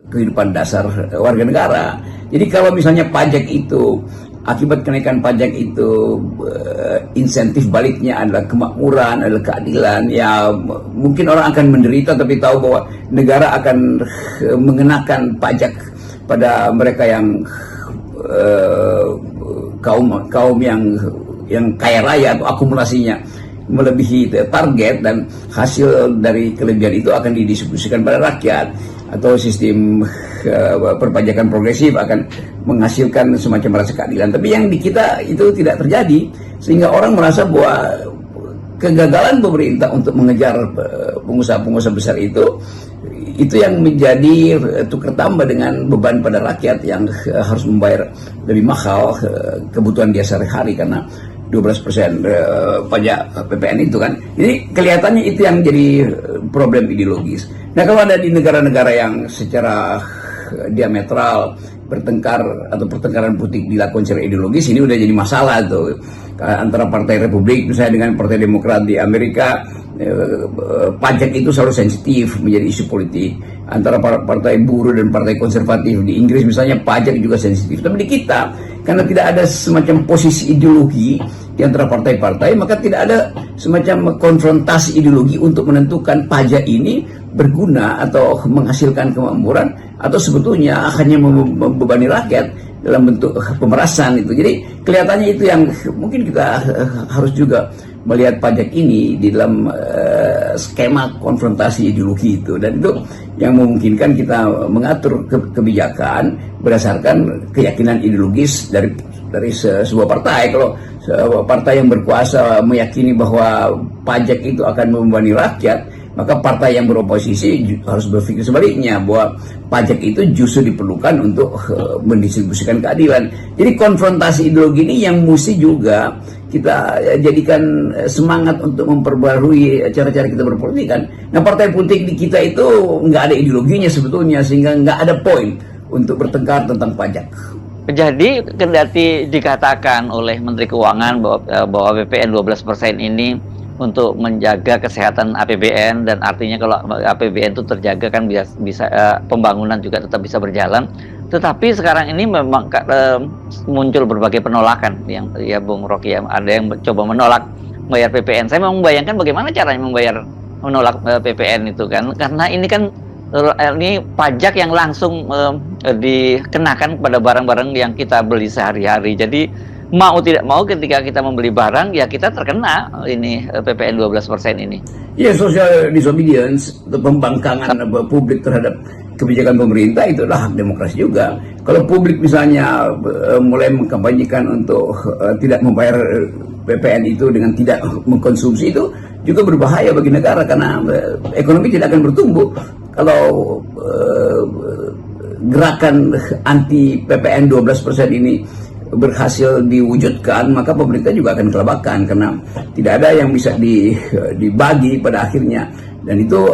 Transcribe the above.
kehidupan dasar warga negara. Jadi kalau misalnya pajak itu, akibat kenaikan pajak itu insentif baliknya adalah kemakmuran, adalah keadilan, ya mungkin orang akan menderita tapi tahu bahwa negara akan mengenakan pajak pada mereka yang kaum yang kaya raya atau akumulasinya melebihi target, dan hasil dari kelebihan itu akan didistribusikan pada rakyat, atau sistem perpajakan progresif akan menghasilkan semacam rasa keadilan. Tapi yang di kita itu tidak terjadi, sehingga orang merasa bahwa kegagalan pemerintah untuk mengejar pengusaha-pengusaha besar itu yang menjadi tukar tambah dengan beban pada rakyat yang harus membayar lebih mahal kebutuhan dia sehari-hari karena 12% pajak PPN itu kan. Jadi kelihatannya itu yang jadi problem ideologis. Nah, kalau ada di negara-negara yang secara diametral bertengkar atau pertengkaran politik dilakukan secara ideologis, ini udah jadi masalah tuh. Antara Partai Republik misalnya dengan Partai Demokrat di Amerika, pajak itu selalu sensitif menjadi isu politik. Antara Partai Buruh dan Partai Konservatif di Inggris misalnya, pajak juga sensitif. Tapi di kita, karena tidak ada semacam posisi ideologi di antara partai-partai, maka tidak ada semacam konfrontasi ideologi untuk menentukan pajak ini berguna atau menghasilkan kemakmuran atau sebetulnya hanya membebani rakyat dalam bentuk pemerasan itu. Jadi kelihatannya itu yang mungkin kita harus juga melihat pajak ini di dalam skema konfrontasi ideologi itu, dan itu yang memungkinkan kita mengatur kebijakan berdasarkan keyakinan ideologis dari sebuah partai. Kalau partai yang berkuasa meyakini bahwa pajak itu akan membebani rakyat, maka partai yang beroposisi harus berpikir sebaliknya, bahwa pajak itu justru diperlukan untuk mendistribusikan keadilan. Jadi konfrontasi ideologi ini yang mesti juga kita jadikan semangat untuk memperbarui cara-cara kita berpolitik kan. Nah, partai politik di kita itu nggak ada ideologinya sebetulnya, sehingga nggak ada poin untuk bertengkar tentang pajak. Jadi kendati dikatakan oleh Menteri Keuangan bahwa BPN 12% ini untuk menjaga kesehatan APBN, dan artinya kalau APBN itu terjaga kan bisa pembangunan juga tetap bisa berjalan. Tetapi sekarang ini memang muncul berbagai penolakan yang ya Bung Rocky, ya, ada yang coba menolak membayar PPN. Saya membayangkan bagaimana caranya menolak PPN itu kan, karena ini kan ini pajak yang langsung dikenakan pada barang-barang yang kita beli sehari-hari. Jadi mau tidak mau ketika kita membeli barang, ya kita terkena ini PPN 12% ini. Ya, social disobedience atau pembangkangan publik terhadap kebijakan pemerintah itu adalah hak demokrasi juga. Kalau publik misalnya mulai mengkampanyekan untuk tidak membayar PPN itu dengan tidak mengkonsumsi, itu juga berbahaya bagi negara karena ekonomi tidak akan bertumbuh. Kalau gerakan anti PPN 12% ini berhasil diwujudkan, maka pemerintah juga akan kelabakan karena tidak ada yang bisa dibagi pada akhirnya, dan itu